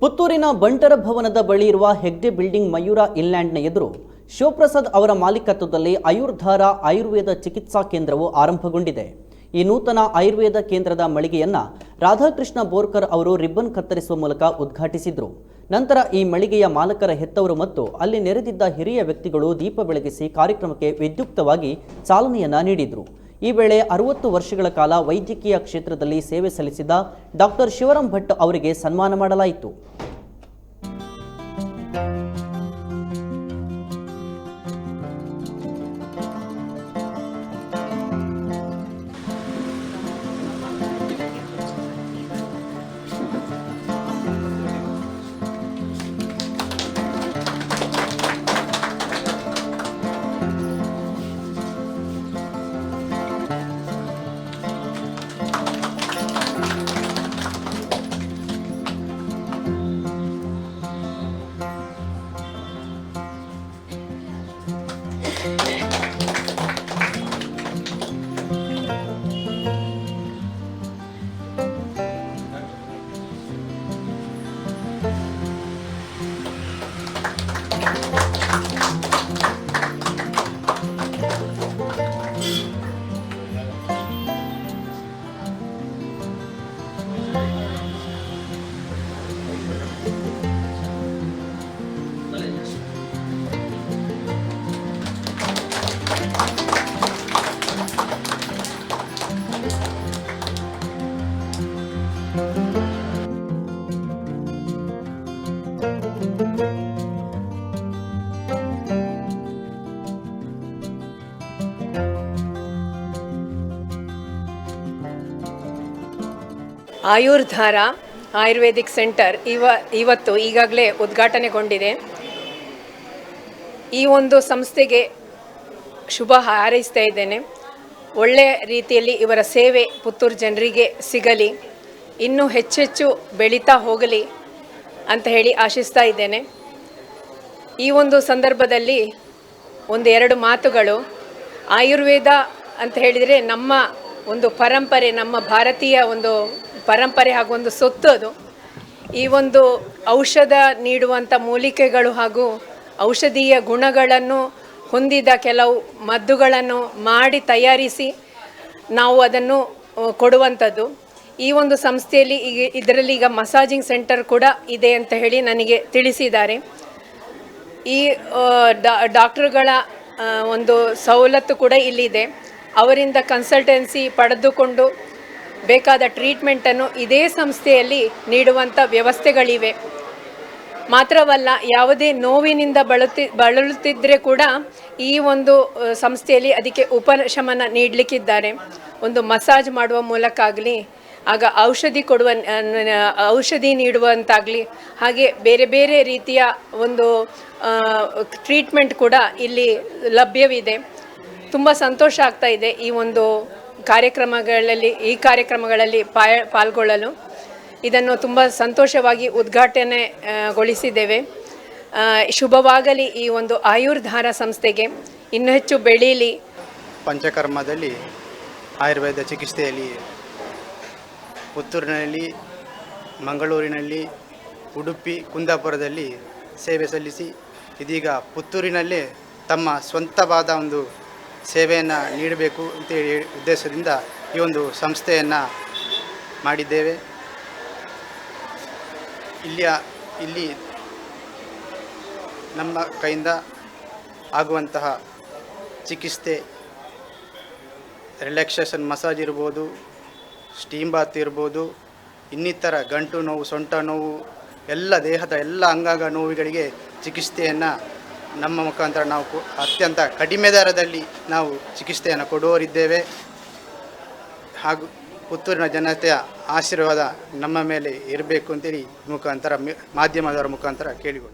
ಪುತ್ತೂರಿನ ಬಂಟರ ಭವನದ ಬಳಿ ಇರುವ ಹೆಗ್ಡೆ ಬಿಲ್ಡಿಂಗ್ ಮಯೂರ ಇಲ್ಯಾಂಡ್ನ ಎದುರು ಶಿವಪ್ರಸಾದ್ ಅವರ ಮಾಲೀಕತ್ವದಲ್ಲಿ ಆಯುರ್ಧಾರ ಆಯುರ್ವೇದ ಚಿಕಿತ್ಸಾ ಕೇಂದ್ರವು ಆರಂಭಗೊಂಡಿದೆ. ಈ ನೂತನ ಆಯುರ್ವೇದ ಕೇಂದ್ರದ ಮಳಿಗೆಯನ್ನ ರಾಧಾಕೃಷ್ಣ ಬೋರ್ಕರ್ ಅವರು ರಿಬ್ಬನ್ ಕತ್ತರಿಸುವ ಮೂಲಕ ಉದ್ಘಾಟಿಸಿದರು. ನಂತರ ಈ ಮಳಿಗೆಯ ಮಾಲಕರ ಹೆತ್ತವರು ಮತ್ತು ಅಲ್ಲಿ ನೆರೆದಿದ್ದ ಹಿರಿಯ ವ್ಯಕ್ತಿಗಳು ದೀಪ ಬೆಳಗಿಸಿ ಕಾರ್ಯಕ್ರಮಕ್ಕೆ ವಿದ್ಯುಕ್ತವಾಗಿ ಚಾಲನೆಯನ್ನ ನೀಡಿದರು. ಈ ವೇಳೆ 60 ವರ್ಷಗಳ ಕಾಲ ವೈದ್ಯಕೀಯ ಕ್ಷೇತ್ರದಲ್ಲಿ ಸೇವೆ ಸಲ್ಲಿಸಿದ ಡಾಕ್ಟರ್ ಶಿವರಾಮ್ ಭಟ್ ಅವರಿಗೆ ಸನ್ಮಾನ ಮಾಡಲಾಯಿತು. ಆಯುರ್ಧಾರ ಆಯುರ್ವೇದಿಕ್ ಸೆಂಟರ್ ಇವತ್ತು ಈಗಾಗಲೇ ಉದ್ಘಾಟನೆಗೊಂಡಿದೆ. ಈ ಒಂದು ಸಂಸ್ಥೆಗೆ ಶುಭ ಹಾರೈಸ್ತಾ ಇದ್ದೇನೆ. ಒಳ್ಳೆಯ ರೀತಿಯಲ್ಲಿ ಇವರ ಸೇವೆ ಪುತ್ತೂರು ಜನರಿಗೆ ಸಿಗಲಿ, ಇನ್ನೂ ಹೆಚ್ಚೆಚ್ಚು ಬೆಳೀತಾ ಹೋಗಲಿ ಅಂತ ಹೇಳಿ ಆಶಿಸ್ತಾ ಇದ್ದೇನೆ. ಈ ಒಂದು ಸಂದರ್ಭದಲ್ಲಿ ಒಂದೆರಡು ಮಾತುಗಳು. ಆಯುರ್ವೇದ ಅಂತ ಹೇಳಿದರೆ ನಮ್ಮ ಒಂದು ಪರಂಪರೆ, ನಮ್ಮ ಭಾರತೀಯ ಒಂದು ಪರಂಪರೆ ಹಾಗೂ ಒಂದು ಸೊತ್ತು ಅದು. ಈ ಒಂದು ಔಷಧ ನೀಡುವಂಥ ಮೂಲಿಕೆಗಳು ಹಾಗೂ ಔಷಧೀಯ ಗುಣಗಳನ್ನು ಹೊಂದಿದ ಕೆಲವು ಮದ್ದುಗಳನ್ನು ಮಾಡಿ ತಯಾರಿಸಿ ನಾವು ಅದನ್ನು ಕೊಡುವಂಥದ್ದು. ಈ ಒಂದು ಸಂಸ್ಥೆಯಲ್ಲಿ ಇದರಲ್ಲಿ ಈಗ ಮಸಾಜಿಂಗ್ ಸೆಂಟರ್ ಕೂಡ ಇದೆ ಅಂತ ಹೇಳಿ ನನಗೆ ತಿಳಿಸಿದ್ದಾರೆ. ಈ ಡಾಕ್ಟರ್ಗಳ ಒಂದು ಸವಲತ್ತು ಕೂಡ ಇಲ್ಲಿದೆ. ಅವರಿಂದ ಕನ್ಸಲ್ಟೆನ್ಸಿ ಪಡೆದುಕೊಂಡು ಬೇಕಾದ ಟ್ರೀಟ್ಮೆಂಟನ್ನು ಇದೇ ಸಂಸ್ಥೆಯಲ್ಲಿ ನೀಡುವಂಥ ವ್ಯವಸ್ಥೆಗಳಿವೆ. ಮಾತ್ರವಲ್ಲ, ಯಾವುದೇ ನೋವಿನಿಂದ ಬಳಲುತ್ತಿದ್ದರೆ ಕೂಡ ಈ ಒಂದು ಸಂಸ್ಥೆಯಲ್ಲಿ ಅದಕ್ಕೆ ಉಪಶಮನ ನೀಡಲಿಕ್ಕಿದ್ದಾರೆ. ಒಂದು ಮಸಾಜ್ ಮಾಡುವ ಮೂಲಕ ಆಗಲಿ, ಆಗ ಔಷಧಿ ನೀಡುವಂತಾಗಲಿ, ಹಾಗೆ ಬೇರೆ ಬೇರೆ ರೀತಿಯ ಒಂದು ಟ್ರೀಟ್ಮೆಂಟ್ ಕೂಡ ಇಲ್ಲಿ ಲಭ್ಯವಿದೆ. ತುಂಬ ಸಂತೋಷ ಆಗ್ತಾ ಇದೆ ಈ ಒಂದು ಕಾರ್ಯಕ್ರಮಗಳಲ್ಲಿ ಪಾಲ್ಗೊಳ್ಳಲು. ಇದನ್ನು ತುಂಬ ಸಂತೋಷವಾಗಿ ಉದ್ಘಾಟನೆಗೊಳಿಸಿದ್ದೇವೆ. ಶುಭವಾಗಲಿ ಈ ಒಂದು ಆಯುರ್ಧಾರ ಸಂಸ್ಥೆಗೆ, ಇನ್ನೂ ಹೆಚ್ಚು ಬೆಳೀಲಿ. ಪಂಚಕರ್ಮದಲ್ಲಿ ಆಯುರ್ವೇದ ಚಿಕಿತ್ಸೆಯಲ್ಲಿ ಪುತ್ತೂರಿನಲ್ಲಿ, ಮಂಗಳೂರಿನಲ್ಲಿ, ಉಡುಪಿ, ಕುಂದಾಪುರದಲ್ಲಿ ಸೇವೆ ಸಲ್ಲಿಸಿ ಇದೀಗ ಪುತ್ತೂರಿನಲ್ಲೇ ತಮ್ಮ ಸ್ವಂತವಾದ ಒಂದು ಸೇವೆಯನ್ನು ನೀಡಬೇಕು ಅಂತೇಳಿ ಉದ್ದೇಶದಿಂದ ಈ ಒಂದು ಸಂಸ್ಥೆಯನ್ನು ಮಾಡಿದ್ದೇವೆ. ಇಲ್ಲಿ ನಮ್ಮ ಕೈಯಿಂದ ಆಗುವಂತಹ ಚಿಕಿತ್ಸೆ, ರಿಲ್ಯಾಕ್ಸೇಷನ್ ಮಸಾಜ್ ಇರ್ಬೋದು, ಸ್ಟೀಮ್ ಬಾತ್ ಇರ್ಬೋದು, ಇನ್ನಿತರ ಗಂಟು ನೋವು, ಸೊಂಟ ನೋವು, ಎಲ್ಲ ದೇಹದ ಎಲ್ಲ ಅಂಗಾಂಗ ನೋವುಗಳಿಗೆ ಚಿಕಿತ್ಸೆಯನ್ನು ನಮ್ಮ ಮುಖಾಂತರ ನಾವು ಅತ್ಯಂತ ಕಡಿಮೆ ದರದಲ್ಲಿ ನಾವು ಚಿಕಿತ್ಸೆಯನ್ನು ಕೊಡುವರಿದ್ದೇವೆ. ಹಾಗೂ ಪುತ್ತೂರಿನ ಜನತೆಯ ಆಶೀರ್ವಾದ ನಮ್ಮ ಮೇಲೆ ಇರಬೇಕು ಅಂತೇಳಿ ಮಾಧ್ಯಮದವರ ಮುಖಾಂತರ ಕೇಳಿಕೊಂಡು